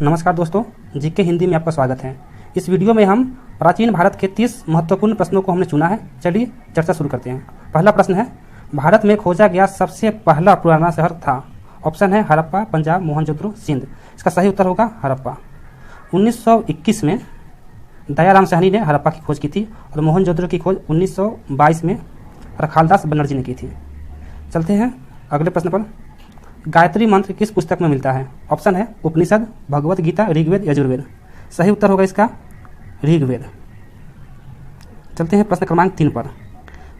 नमस्कार दोस्तों, जीके हिंदी में आपका स्वागत है। इस वीडियो में हम प्राचीन भारत के 30 महत्वपूर्ण प्रश्नों को हमने चुना है। चलिए चर्चा शुरू करते हैं। पहला प्रश्न है, भारत में खोजा गया सबसे पहला पुराना शहर था। ऑप्शन है हड़प्पा, पंजाब, मोहनजोदड़ो, सिंध। इसका सही उत्तर होगा हड़प्पा। 1921 में दयाराम साहनी ने हड़प्पा की खोज की थी और मोहनजोदड़ो की खोज 1922 में रखालदास बनर्जी ने की थी। चलते हैं अगले प्रश्न पर। गायत्री मंत्र किस पुस्तक में मिलता है? ऑप्शन है उपनिषद, भगवत गीता, ऋग्वेद, यजुर्वेद। सही उत्तर होगा इसका ऋग्वेद। चलते हैं प्रश्न क्रमांक 3 पर।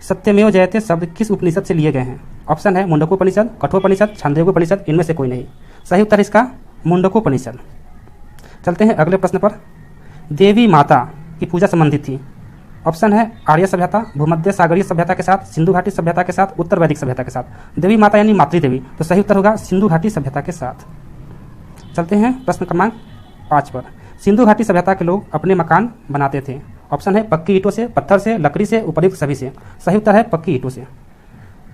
सत्यमेव जयते शब्द किस उपनिषद से लिए गए हैं? ऑप्शन है मुंडकोपनिषद, कठोपनिषद, छांदोग्योपनिषद। इनमें से कोई नहीं। सही उत्तर इसका मुंडकोपनिषद। चलते हैं अगले प्रश्न पर। देवी माता की पूजा संबंधित थी। ऑप्शन है आर्य सभ्यता, भूमध्य सागरीय सभ्यता के साथ, सिंधु घाटी सभ्यता के साथ, उत्तर वैदिक सभ्यता के साथ। देवी माता यानी मातृदेवी, तो सही उत्तर होगा सिंधु घाटी सभ्यता के साथ। चलते हैं प्रश्न क्रमांक 5 पर। सिंधु घाटी सभ्यता के लोग अपने मकान बनाते थे। ऑप्शन है पक्की ईंटों से, पत्थर से, लकड़ी से, उपयुक्त सभी से। सही उत्तर है पक्की ईंटों से।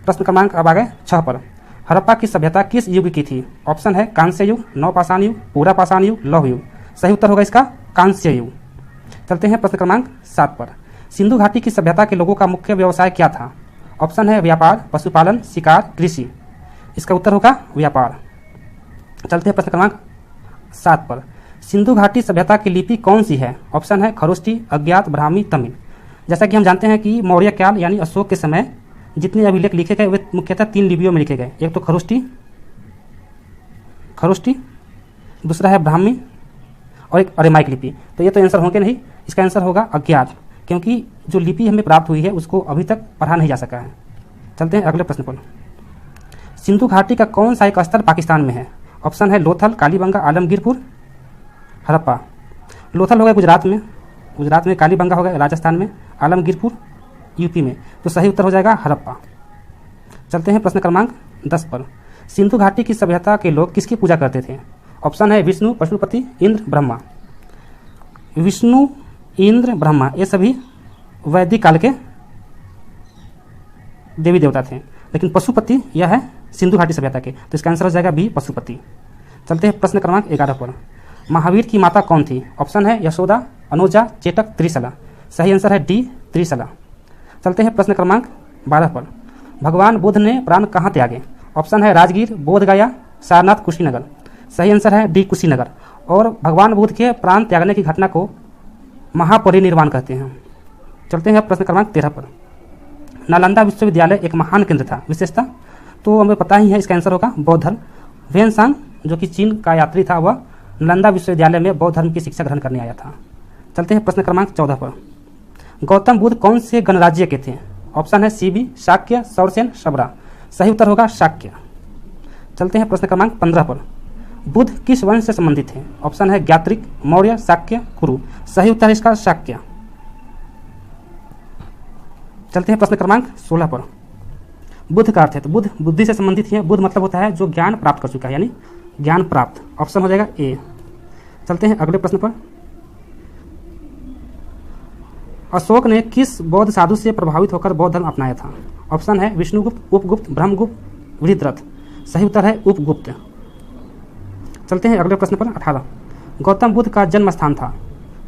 प्रश्न क्रमांक अब आ गए 6 पर। हड़प्पा की सभ्यता किस युग की थी? ऑप्शन है कांस्य युग, नवपाषाण युग, पूरा पाषाण युग, लौह युग। सही उत्तर होगा इसका कांस्य युग। चलते हैं प्रश्न क्रमांक 7 पर। सिंधु घाटी की सभ्यता के लोगों का मुख्य व्यवसाय क्या था? ऑप्शन है व्यापार, पशुपालन, शिकार, कृषि। इसका उत्तर होगा व्यापार। चलते हैं प्रश्न क्रमांक 7 पर। सिंधु घाटी सभ्यता की लिपि कौन सी है? ऑप्शन है खरोष्टी, अज्ञात, ब्राह्मी, तमिल। जैसा कि हम जानते हैं कि मौर्य काल यानी अशोक के समय जितने अभिलेख लिखे गए वे मुख्यतः 3 लिपियों में लिखे गए। एक तो खरोष्टी, दूसरा है ब्राह्मी और एक अरेमाइक लिपि। तो ये तो आंसर होंगे नहीं। इसका आंसर होगा अज्ञात, क्योंकि जो लिपि हमें प्राप्त हुई है उसको अभी तक पढ़ा नहीं जा सका है। चलते हैं अगले प्रश्न पर। सिंधु घाटी का कौन सा एक स्थल पाकिस्तान में है? ऑप्शन है लोथल, कालीबंगा, आलमगीरपुर, हड़प्पा। लोथल होगा गुजरात में, कालीबंगा होगा राजस्थान में, आलमगीरपुर यूपी में। तो सही उत्तर हो जाएगा हड़प्पा। चलते हैं प्रश्न क्रमांक 10 पर। सिंधु घाटी की सभ्यता के लोग किसकी पूजा करते थे? ऑप्शन है विष्णु, पशुपति, इंद्र, ब्रह्मा। विष्णु, इंद्र, ब्रह्मा ये सभी वैदिक काल के देवी देवता थे, लेकिन पशुपति यह है सिंधु घाटी सभ्यता के। तो इसका आंसर हो जाएगा बी, पशुपति। चलते हैं प्रश्न क्रमांक 11 पर। महावीर की माता कौन थी? ऑप्शन है यशोदा, अनुजा, चेटक, त्रिशला। सही आंसर है डी, त्रिशला। चलते हैं प्रश्न क्रमांक 12 पर। भगवान बुद्ध ने प्राण कहाँ त्यागे? ऑप्शन है राजगीर, बोधगया, सारनाथ, कुशीनगर। सही आंसर है डी, कुशीनगर। और भगवान बुद्ध के प्राण त्यागने की घटना को महापरिनिर्वाण कहते हैं। चलते हैं प्रश्न क्रमांक 13 पर। नालंदा विश्वविद्यालय एक महान केंद्र था। विशेषता तो हमें पता ही है, इसका आंसर होगा बौद्ध धर्म। वेनसांग जो कि चीन का यात्री था वह नालंदा विश्वविद्यालय में बौद्ध धर्म की शिक्षा ग्रहण करने आया था। चलते हैं प्रश्न क्रमांक 14 पर। गौतम बुद्ध कौन से गणराज्य के थे? ऑप्शन है सीबी, शाक्य, सौरसेन, शबरा। सही उत्तर होगा शाक्य। चलते हैं प्रश्न क्रमांक 15 पर। बुद्ध किस वंश से संबंधित है? ऑप्शन है ज्ञात्रिक, मौर्य, शाक्य, कुरु। सही उत्तर है इसका शाक्य। चलते हैं प्रश्न क्रमांक 16 पर। बुद्ध का अर्थ है, तो बुद्ध बुद्धि से संबंधित है। बुद्ध मतलब होता है जो ज्ञान प्राप्त कर चुका है, यानी ज्ञान प्राप्त। ऑप्शन हो जाएगा ए। चलते हैं अगले प्रश्न पर। अशोक ने किस बौद्ध साधु से प्रभावित होकर बौद्ध धर्म अपनाया था? ऑप्शन है विष्णुगुप्त, उपगुप्त, ब्रह्मगुप्त, वृद्धरथ। सही उत्तर है उपगुप्त। चलते हैं अगले प्रश्न पर 18। गौतम बुद्ध का जन्म स्थान था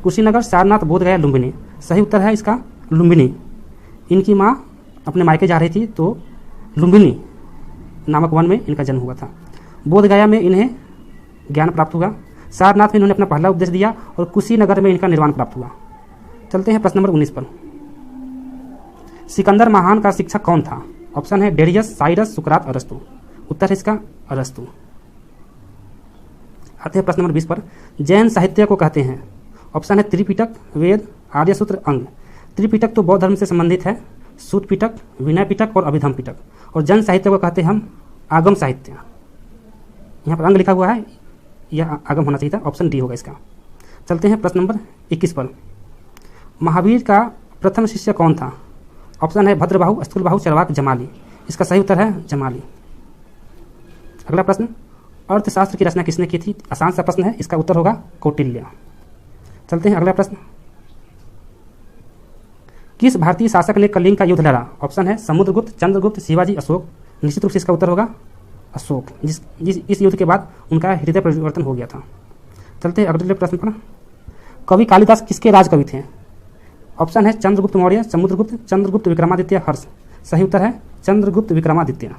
कुशीनगर, सारनाथ, बोधगया, लुम्बिनी। सही उत्तर है इसका लुम्बिनी। इनकी माँ अपने मायके जा रही थी तो लुम्बिनी नामक वन में इनका जन्म हुआ था। बोधगया में इन्हें ज्ञान प्राप्त हुआ, सारनाथ में इन्होंने अपना पहला उपदेश दिया और कुशीनगर में इनका निर्वाण प्राप्त हुआ। चलते हैं प्रश्न नंबर 19 पर। सिकंदर महान का शिक्षक कौन था? ऑप्शन है डेरियस, साइरस, सुकरात, अरस्तु। उत्तर है इसका अरस्तु। आते हैं प्रश्न नंबर 20 पर। जैन साहित्य को कहते हैं? ऑप्शन है त्रिपिटक, वेद, आर्य सूत्र, अंग। त्रिपिटक तो बौद्ध धर्म से संबंधित है, सूत पिटक, विनय पिटक और अभिधम पिटक। और जैन साहित्य को कहते हैं हम आगम साहित्य। यहाँ पर अंग लिखा हुआ है, यह आगम होना चाहिए था। ऑप्शन डी होगा इसका। चलते हैं प्रश्न नंबर 21 पर। महावीर का प्रथम शिष्य कौन था? ऑप्शन है भद्रबाहु, स्थूलबाहु, चरवाक, जमाली। इसका सही उत्तर है जमाली। अगला प्रश्न, अर्थशास्त्र की रचना किसने की थी? आसान सा प्रश्न है, इसका उत्तर होगा कौटिल्य। चलते हैं अगला प्रश्न। किस भारतीय शासक ने कलिंग का युद्ध लड़ा? ऑप्शन है समुद्रगुप्त, चंद्रगुप्त, शिवाजी, अशोक। निश्चित रूप से इसका उत्तर होगा अशोक, इस युद्ध के बाद उनका हृदय परिवर्तन हो गया था। चलते हैं अगले प्रश्न पर। कवि कालिदास किसके राज कवि थे? ऑप्शन है चंद्रगुप्त मौर्य, समुद्रगुप्त, चंद्रगुप्त विक्रमादित्य, हर्ष। सही उत्तर है चंद्रगुप्त विक्रमादित्य।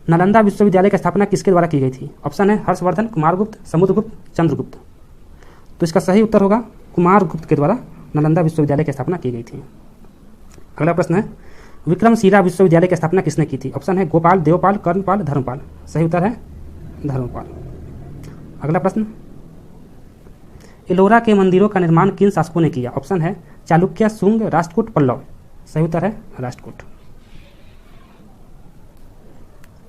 नालंदा विश्वविद्यालय की स्थापना किसके द्वारा की गई थी? ऑप्शन है हर्षवर्धन, कुमारगुप्त, समुद्रगुप्त, चंद्रगुप्त। तो इसका सही उत्तर होगा कुमारगुप्त के द्वारा नालंदा विश्वविद्यालय की स्थापना की गई थी। अगला प्रश्न है विक्रमशिला विश्वविद्यालय की स्थापना किसने की थी? ऑप्शन है गोपाल, देवपाल, कर्णपाल, धर्मपाल। सही उत्तर है धर्मपाल। अगला प्रश्न एलोरा के मंदिरों का निर्माण किन शासकों ने किया? ऑप्शन है चालुक्य, शुंग, राष्ट्रकूट, पल्लव। सही उत्तर है राष्ट्रकूट।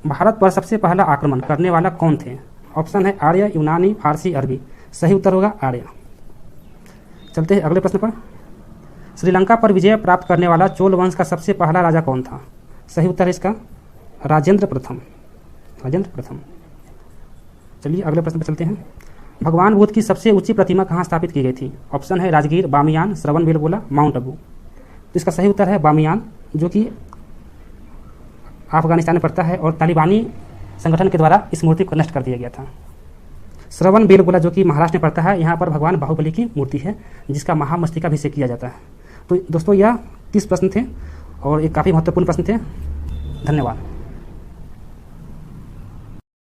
भारत पर सबसे पहला आक्रमण करने वाला कौन थे? ऑप्शन है आर्य, यूनानी, फारसी, अरबी। सही उत्तर होगा आर्य। चलते हैं अगले प्रश्न पर। श्रीलंका पर विजय प्राप्त करने वाला चोल वंश का सबसे पहला राजा कौन था? सही उत्तर है इसका राजेंद्र प्रथम। राजेंद्र प्रथम। चलिए अगले प्रश्न पर चलते हैं। भगवान बुद्ध की सबसे ऊंची प्रतिमा कहाँ स्थापित की गई थी? ऑप्शन है राजगीर, बामियान, श्रवणबेलगोला, माउंट आबू। तो इसका सही उत्तर है बामियान, जो कि अफगानिस्तान में पड़ता है और तालिबानी संगठन के द्वारा इस मूर्ति को नष्ट कर दिया गया था। श्रवणबेलगोला जो कि महाराष्ट्र में पड़ता है, यहाँ पर भगवान बाहुबली की मूर्ति है जिसका महामस्तकाभिषेक किया जाता है। तो दोस्तों यह 30 प्रश्न थे और ये काफ़ी महत्वपूर्ण प्रश्न थे। धन्यवाद।